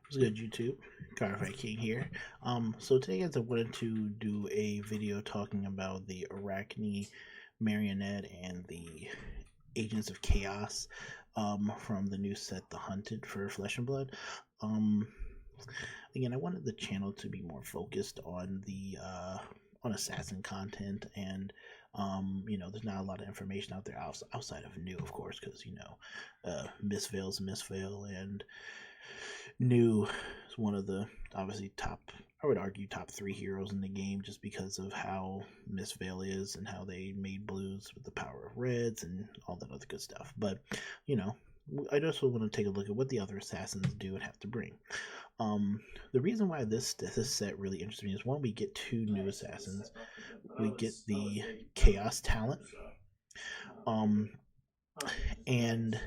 What's good, YouTube? Carify King here. So today, guys, I wanted to do a video talking about the Arakni, Marionette, and the Agents of Chaos, from the new set, The Hunted for Flesh and Blood. Um, Again, I wanted the channel to be more focused on the on assassin content, and there's not a lot of information out there outside of new, of course, because Miss Veil's Miss Veil, and New is one of the obviously top, I would argue, top three heroes in the game, just because of how Miss Veil is and how they made blues with the power of reds and all that other good stuff. But you know, I also want to take a look at what the other assassins do and have to bring. The reason why this set really interests me is, one, we get two new assassins. We get the Chaos talent, um, and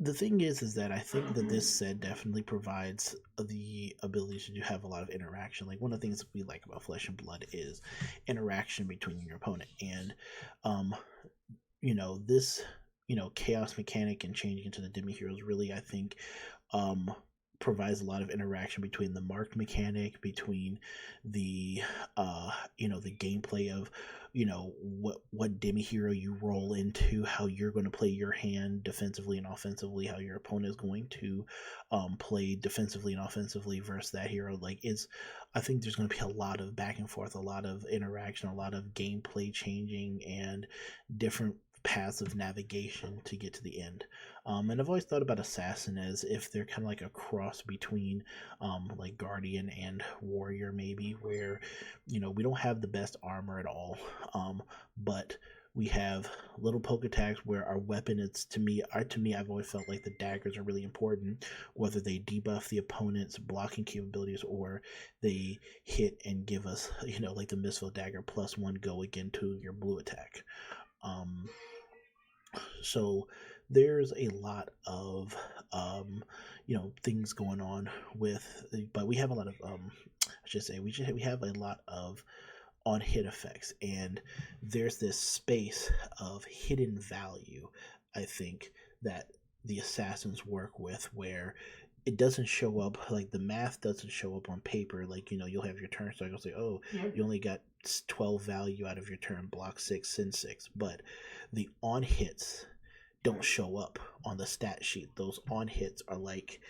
the thing is that I think that this set definitely provides the ability to have a lot of interaction. Like, one of the things we like about Flesh and Blood is interaction between your opponent, and this chaos mechanic and changing into the demi heroes really, I think, provides a lot of interaction between the marked mechanic, between the the gameplay of what demi hero you roll into, how you're going to play your hand defensively and offensively, how your opponent is going to play defensively and offensively versus that hero. I think there's going to be a lot of back and forth, a lot of interaction, a lot of gameplay changing, and different paths of navigation to get to the end. And I've always thought about Assassin as if they're kind of like a cross between like Guardian and Warrior, maybe, where we don't have the best armor at all, but we have little poke attacks where our weapon is, to me, I've always felt like the daggers are really important, whether they debuff the opponent's blocking capabilities or they hit and give us, like the Misfile Dagger +1 go again to your blue attack. So there's a lot of things going on with, but we have a lot of I should say we have a lot of on hit effects, and there's this space of hidden value, I think, that the assassins work with, where it doesn't show up, like the math doesn't show up on paper. Like, you'll have your turn, so I go say, oh, you only got 12 value out of your turn, block 6, sin 6, but the on hits don't show up on the stat sheet. Those on hits are like,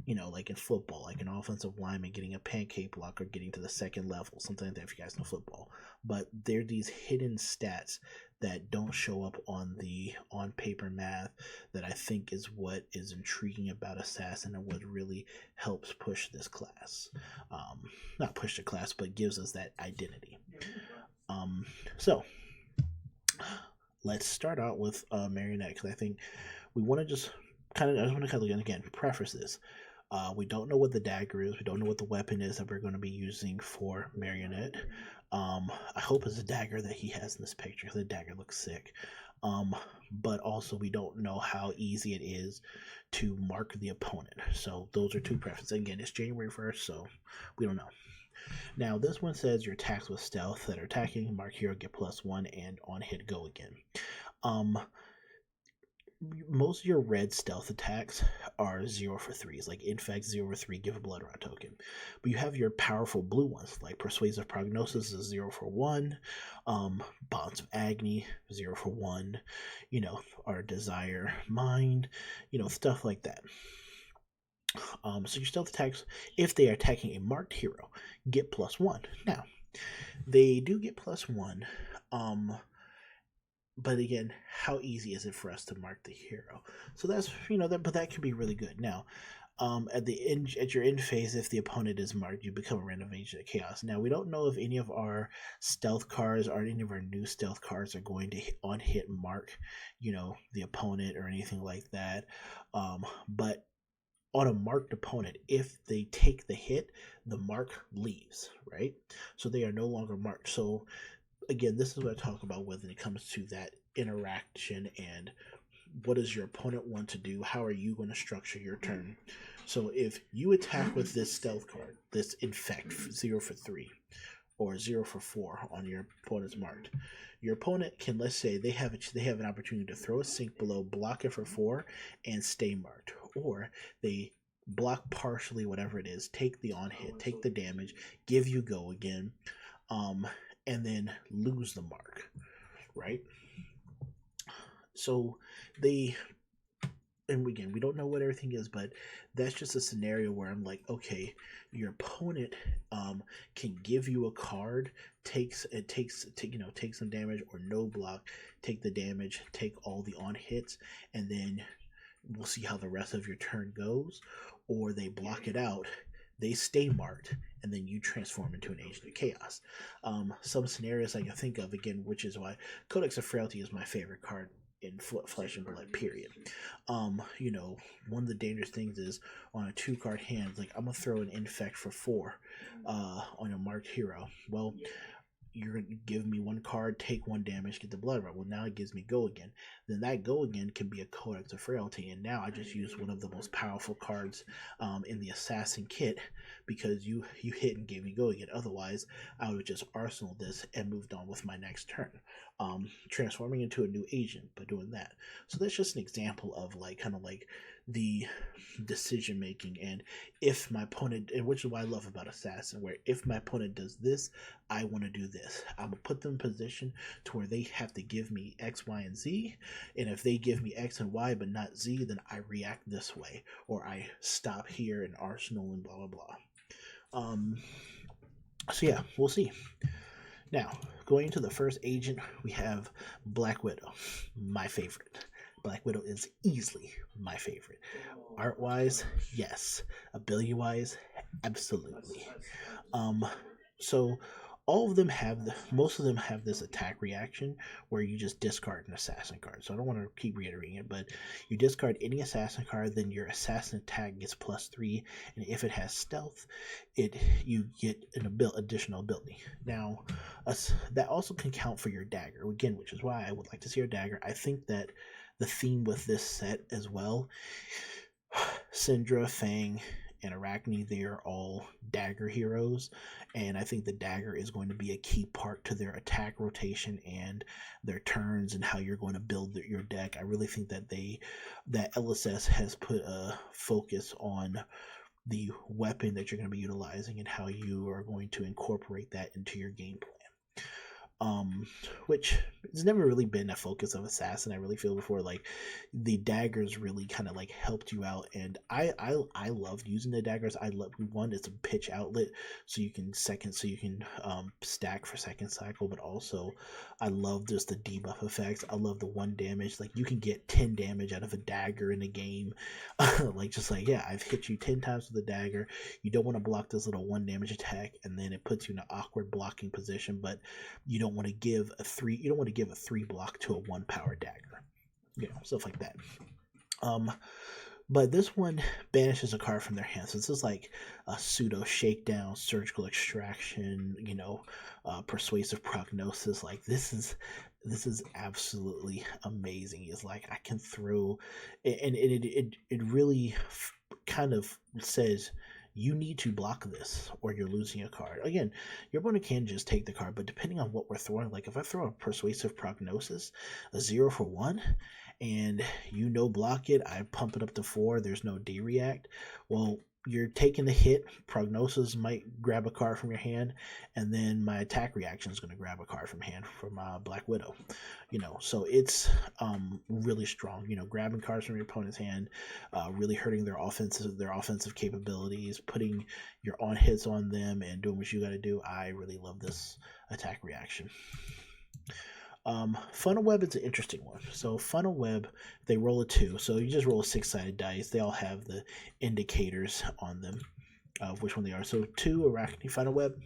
like in football, like an offensive lineman getting a pancake block or getting to the second level, something like that, if you guys know football. But they're these hidden stats that don't show up on the on paper math, that I think is what is intriguing about Assassin and what really helps push this class. Not push the class, but gives us that identity. So let's start out with Marionette, because I think we want to just I just want to kind of, again, preface this. We don't know what the dagger is. We don't know what the weapon is that we're going to be using for Marionette. I hope it's a dagger that he has in this picture. The dagger looks sick. But also, we don't know how easy it is to mark the opponent. So those are two preferences. Again, it's January 1st, so we don't know. Now, this one says your attacks with stealth that are attacking, mark hero, get +1, and on hit, go again. Most of your red stealth attacks are 0 for 3s, like Infect 0 for 3, give a blood rod token. But you have your powerful blue ones, like Persuasive Prognosis is 0 for 1, Bonds of Agony 0 for 1, our Desire Mind, stuff like that. So your stealth attacks, if they are attacking a marked hero, get +1. Now, they do get +1, but again, how easy is it for us to mark the hero? So that's, but that can be really good. Now, at your end phase, if the opponent is marked, you become a random agent of chaos. Now, we don't know if any of our stealth cards or any of our new stealth cards are going to on hit mark, the opponent or anything like that. But on a marked opponent, if they take the hit, the mark leaves, right? So they are no longer marked. So again, this is what I talk about when it comes to that interaction and what does your opponent want to do? How are you going to structure your turn? So if you attack with this stealth card, this Infect 0 for 3 or 0 for 4 on your opponent's marked, your opponent can, let's say they have an opportunity to throw a sink below, block it for 4, and stay marked, or they block partially, whatever it is, take the on hit, take the damage, give you go again, and then lose the mark, right? So they, and again, we don't know what everything is, but that's just a scenario where I'm like, okay, your opponent can give you a card, takes some damage or no block, take the damage, take all the on hits, and then we'll see how the rest of your turn goes, or they block it out, they stay marked, and then you transform into an Agent of Chaos. Some scenarios I can think of, again, which is why Codex of Frailty is my favorite card in Flesh and Blood, period. One of the dangerous things is on a 2-card hand, like I'm gonna throw an infect for 4 on a marked hero. Well, you're going to give me 1 card, take 1 damage, get the blood right. Well, now it gives me go again. Then that go again can be a Codex of Frailty, and now I just use one of the most powerful cards in the Assassin kit because you hit and gave me go again. Otherwise, I would have just arsenaled this and moved on with my next turn, transforming into a new agent by doing that. So that's just an example of kind of the decision making, and if my opponent, and which is what I love about Assassin, where if my opponent does this, I want to do this. I'm gonna put them in position to where they have to give me X, Y, and Z, and if they give me X and Y but not Z, then I react this way, or I stop here and arsenal and blah blah blah. So yeah, we'll see. Now, going into the first agent, we have Black Widow, my favorite. Black Widow is easily my favorite. Art-wise, yes. Ability-wise, absolutely. So all of them most of them have this attack reaction where you just discard an assassin card. So I don't want to keep reiterating it, but you discard any assassin card, then your assassin attack gets +3, and if it has stealth, you get an additional ability. Now, that also can count for your dagger, again, which is why I would like to see your dagger. I think that the theme with this set as well, Syndra, Fang, and Arakni, they are all dagger heroes, and I think the dagger is going to be a key part to their attack rotation and their turns and how you're going to build your deck. I really think that LSS has put a focus on the weapon that you're going to be utilizing and how you are going to incorporate that into your game plan. Which has never really been a focus of Assassin. I really feel before, like, the daggers really kind of like helped you out, and I loved using the daggers. I love, one, it's a pitch outlet, so you can stack for second cycle, but also I love just the debuff effects. I love the 1 damage, like you can get 10 damage out of a dagger in a game. Yeah, I've hit you 10 times with a dagger. You don't want to block this little 1 damage attack, and then it puts you in an awkward blocking position, but you don't want to give a 3 block to a 1 power dagger, stuff like that. But this one banishes a card from their hand, so this is like a pseudo shakedown, surgical extraction, persuasive prognosis. Like, this is absolutely amazing. It's like I can throw, and it really kind of says, you need to block this or you're losing a card. Again, your opponent can just take the card, but depending on what we're throwing, like if I throw a persuasive prognosis, a 0 for 1, and block it, I pump it up to 4, there's no D-react, well, you're taking the hit, prognosis might grab a card from your hand, and then my attack reaction is going to grab a card from hand from Black Widow. So it's really strong, grabbing cards from your opponent's hand, really hurting their offensive capabilities, putting your on hits on them and doing what you got to do. I really love this attack reaction. Funnel Web is an interesting one. So Funnel Web, they roll a 2, so you just roll a 6-sided dice. They all have the indicators on them of which one they are. So 2, Arakni Funnel Web.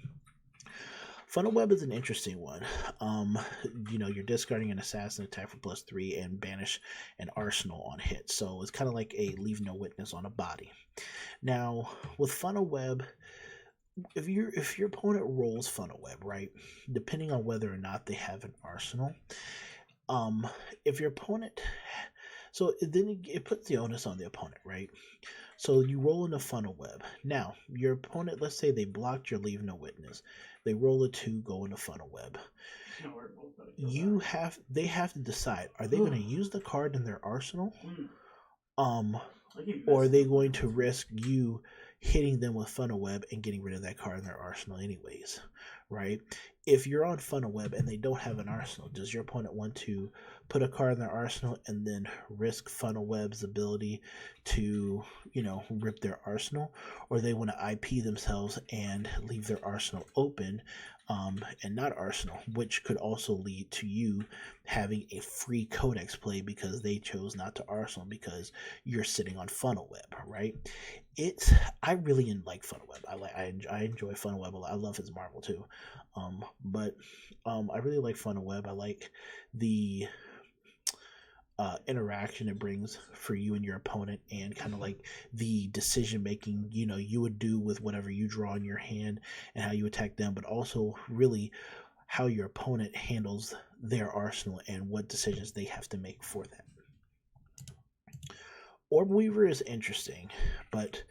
Funnel Web is an interesting one. You're discarding an assassin attack for +3 and banish an arsenal on hit. So it's kind of like a leave no witness on a body. Now, with Funnel Web, if your opponent rolls Funnel Web, right, depending on whether or not they have an arsenal, if your opponent, so then it puts the onus on the opponent, right? So you roll in a Funnel Web. Now, your opponent, let's say they blocked your leave no witness. They roll a 2, go in a Funnel Web. They have to decide, are they going to use the card in their arsenal? or are they going to risk you hitting them with Funnel Web and getting rid of that card in their arsenal anyways, right? If you're on Funnel Web and they don't have an arsenal, does your opponent want to put a card in their arsenal and then risk Funnel Web's ability to, rip their arsenal? Or they want to IP themselves and leave their arsenal open, and not arsenal, which could also lead to you having a free codex play because they chose not to arsenal because you're sitting on Funnel Web, right? I really like Funnel Web. I enjoy Funnel Web a lot. I love his Marvel too, but I really like Funnel Web. I like the interaction it brings for you and your opponent, and kind of like the decision making you would do with whatever you draw in your hand and how you attack them, but also really how your opponent handles their arsenal and what decisions they have to make for that. Orbweaver is interesting, but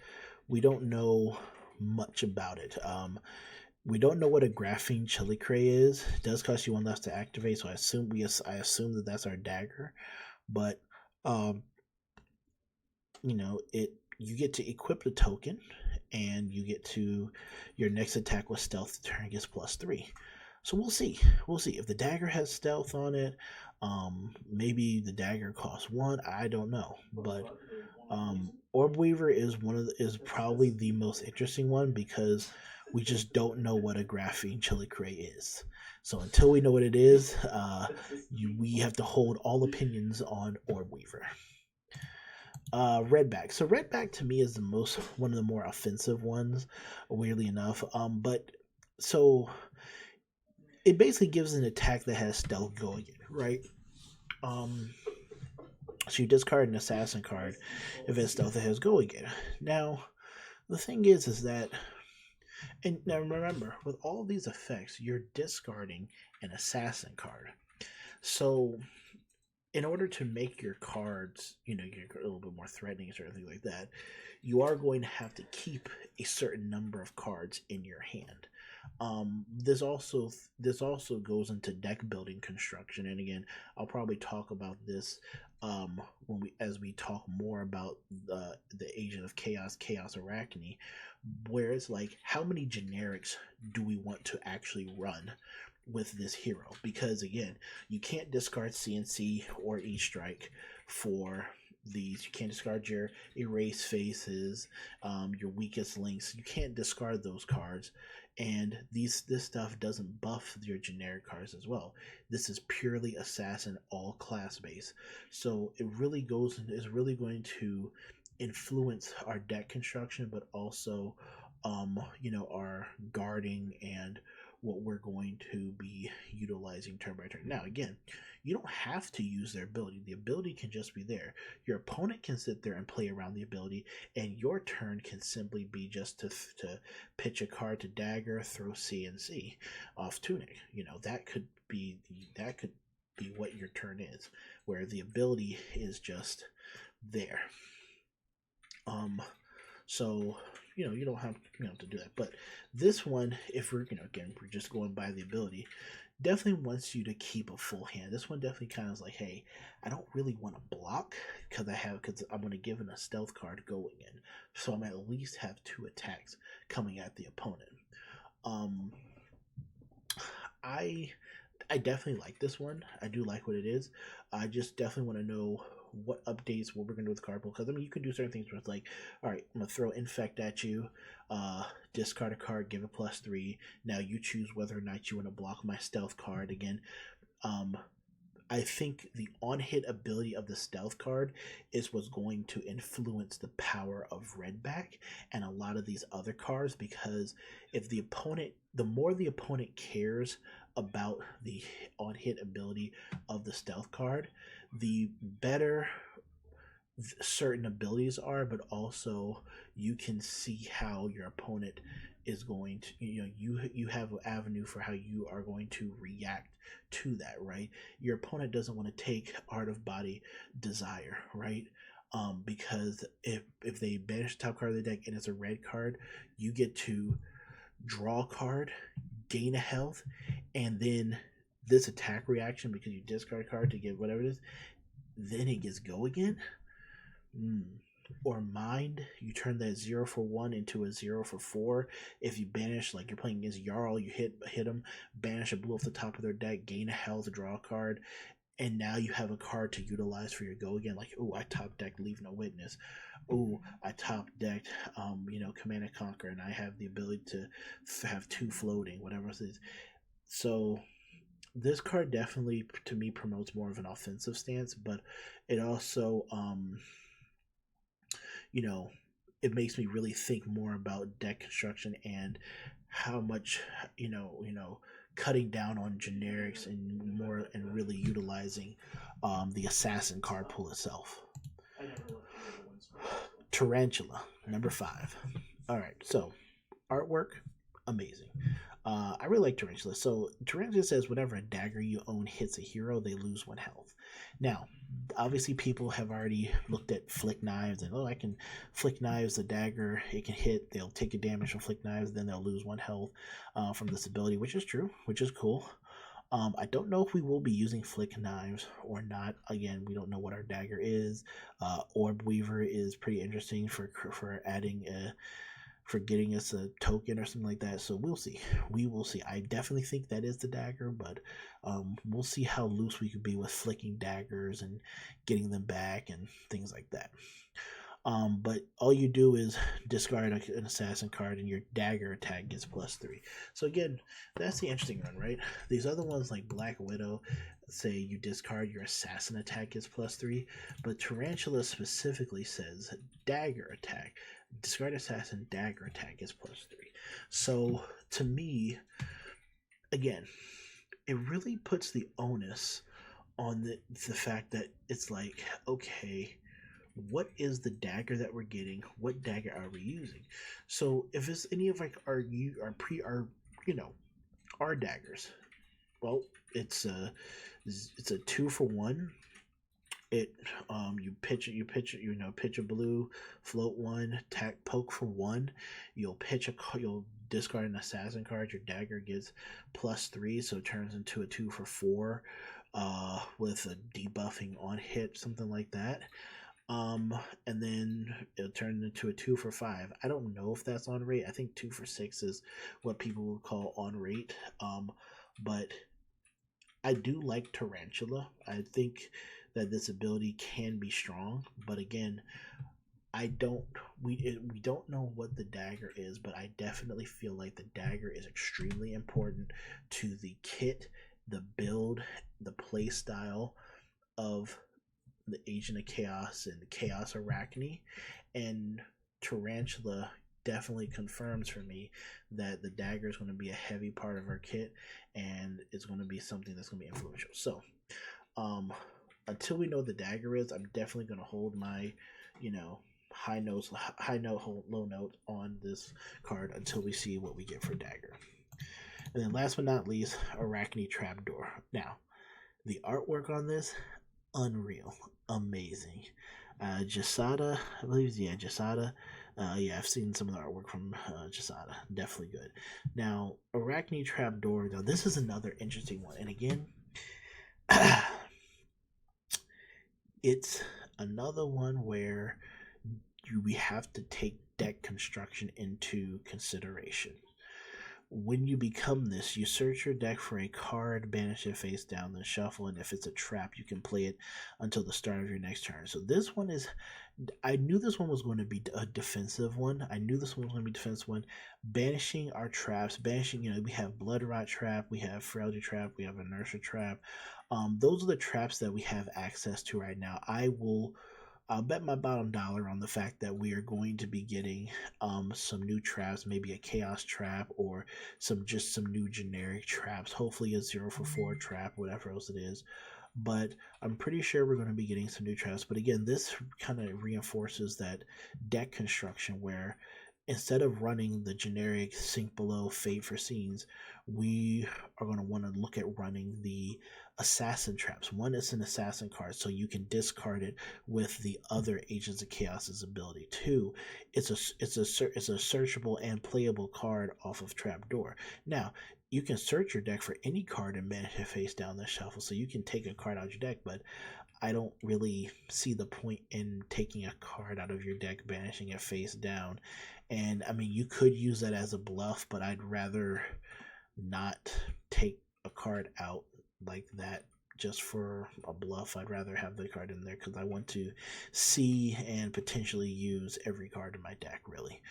we don't know much about it. We don't know what a graphene chili cray is. It does cost you 1 less to activate, so I assume that that's our dagger. But you get to equip the token, and you get to your next attack with stealth turn gets +3. So we'll see. If the dagger has stealth on it, maybe the dagger costs 1. I don't know, but Orbweaver is probably the most interesting one because we just don't know what a graphene chili cray is. So until we know what it is, we have to hold all opinions on Orbweaver. Redback. So Redback to me is one of the more offensive ones, weirdly enough. But so it basically gives an attack that has stealth going in, right? So you discard an assassin card if it's stealth that has go again. Now, the thing is that, and now remember, with all these effects, you're discarding an assassin card. So, in order to make your cards, get a little bit more threatening or anything like that, you are going to have to keep a certain number of cards in your hand. This also goes into deck building construction, and again, I'll probably talk about this as we talk more about the Agent of Chaos Arakni, where it's like, how many generics do we want to actually run with this hero? Because again, you can't discard CNC or E-Strike for these. You can't discard your erase faces, your weakest links. You can't discard those cards, and this stuff doesn't buff your generic cards as well. This is purely assassin, all class base. So it really is really going to influence our deck construction, but also our guarding and what we're going to be utilizing turn by turn. Now, again, you don't have to use their ability. The ability can just be there. Your opponent can sit there and play around the ability, and your turn can simply be just to pitch a card to Dagger, throw CNC off Tunic. That could be what your turn is, where the ability is just there. So you don't have to do that. But this one, if we're we're just going by the ability, definitely wants you to keep a full hand. This one definitely kind of is like, hey, I don't really want to block because I'm going to give in a stealth card going in, so I'm at least have 2 attacks coming at the opponent. I definitely like this one. I do like what it is. I just definitely want to know what updates, what we're going to do with the card pool. Because, you can do certain things where it's like, all right, I'm going to throw Infect at you, discard a card, give it +3. Now you choose whether or not you want to block my stealth card. Again, I think the on-hit ability of the stealth card is what's going to influence the power of Redback and a lot of these other cards, because if the more the opponent cares about the on-hit ability of the stealth card, the better certain abilities are, but also you can see how your opponent is going to, you have an avenue for how you are going to react to that, right? Your opponent doesn't want to take Art of Body Desire, right? Because if they banish the top card of the deck and it's a red card, you get to draw a card, gain a health, and then this attack reaction, because you discard a card to get whatever it is, then it gets go again. or Mind, you turn that 0 for 1 into a 0 for 4. If you banish, like you're playing against Jarl, you hit them, banish a blue off the top of their deck, gain a health, draw a card, and now you have a card to utilize for your go again. Like, oh, I top decked Leave No Witness. Oh, I top decked, Command and Conquer, and I have the ability to have 2 floating, whatever it is. So this card definitely, to me, promotes more of an offensive stance, but it also, it makes me really think more about deck construction and how much, cutting down on generics and really utilizing the assassin card pool itself. Tarantula, number 5. All right, so artwork, amazing. I really like Tarantula. So Tarantula says whenever a dagger you own hits a hero, they lose 1 health. Now, obviously people have already looked at flick knives and, I can flick knives the dagger, it can hit, they'll take a damage from flick knives, then they'll lose 1 health from this ability, which is true, which is cool. I don't know if we will be using flick knives or not. Again, we don't know what our dagger is. Orbweaver is pretty interesting for adding for getting us a token or something like that. So we'll see. We will see. I definitely think that is the dagger, but we'll see how loose we could be with flicking daggers and getting them back and things like that. But all you do is discard an assassin card and your dagger attack gets +3. So again, that's the interesting one, right? These other ones like Black Widow say you discard your assassin attack gets +3, but Tarantula specifically says dagger attack, discard assassin, dagger attack is +3. So to me, again, it really puts the onus on the fact that it's like, okay, what is the dagger that we're getting? What dagger are we using? So if it's any of like our daggers, well, it's a 2 for 1. It you pitch a blue, float 1, poke for 1. You'll discard an assassin card. Your dagger gets +3, so it turns into a 2 for 4 with a debuffing on hit, something like that. And then it'll turn into a 2 for 5. I don't know if that's on rate. I think 2 for 6 is what people would call on rate. But I do like Tarantula. I think that this ability can be strong, but again, we don't know what the dagger is, but I definitely feel like the dagger is extremely important to the kit, the build, the play style of the Agent of Chaos and the Chaos Arakni, and Tarantula definitely confirms for me that the dagger is going to be a heavy part of our kit, and it's going to be something that's going to be influential. So, until we know what the dagger is, I'm definitely going to hold my, high note, low note on this card until we see what we get for dagger. And then last but not least, Arakni Trapdoor. Now, the artwork on this, unreal, amazing. Jasada, I believe, Jasada. I've seen some of the artwork from Jasada. Definitely good. Now, Arakni Trapdoor, though, this is another interesting one. And again, it's another one where we have to take deck construction into consideration. When you become this, you search your deck for a card, banish it face down, then shuffle, and if it's a trap, you can play it until the start of your next turn. So this one is, I knew this one was going to be a defensive one. Banishing our traps, we have Blood Rot Trap, we have Frailty Trap, we have Inertia Trap. Those are the traps that we have access to right now. I'll bet my bottom dollar on the fact that we are going to be getting some new traps, maybe a chaos trap or some new generic traps, hopefully a 0 for 4 trap, whatever else it is. But I'm pretty sure we're going to be getting some new traps. But again, this kind of reinforces that deck construction where instead of running the generic Sink Below Fate for Scenes, we are going to want to look at running the assassin traps. One is an assassin card, so you can discard it with the other Agents of Chaos's ability. Two, it's a searchable and playable card off of Trapdoor. Now, you can search your deck for any card and manage it face down the shuffle, so you can take a card out your deck, but I don't really see the point in taking a card out of your deck, banishing it face down. And I mean, you could use that as a bluff, but I'd rather not take a card out like that just for a bluff. I'd rather have the card in there because I want to see and potentially use every card in my deck, really.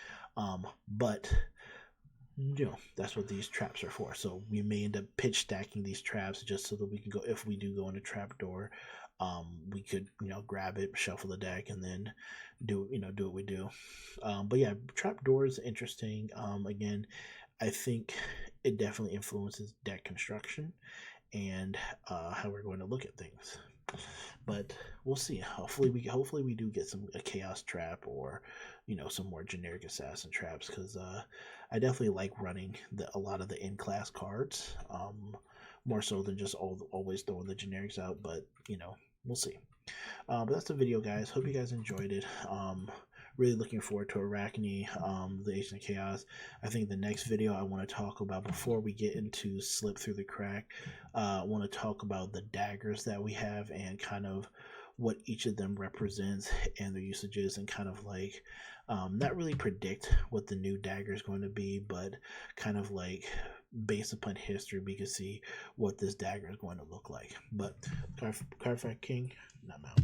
But that's what these traps are for. So we may end up pitch stacking these traps just so that we can go, if we do go into Trapdoor, we could grab it, shuffle the deck, and then do what we do. But yeah, Trapdoor is interesting. Again, I think it definitely influences deck construction and how we're going to look at things. But we'll see. Hopefully we do get a chaos trap or some more generic assassin traps, because I definitely like running a lot of the in-class cards, more so than just always throwing the generics out. But we'll see. But that's the video, guys. Hope you guys enjoyed it. Really looking forward to Arakni, the Agent of Chaos. I think the next video I want to talk about, before we get into Slip Through the Crack, I want to talk about the daggers that we have and kind of what each of them represents and their usages, and kind of like not really predict what the new dagger is going to be, but kind of like based upon history, we can see what this dagger is going to look like. But Cardfight King, I'm out.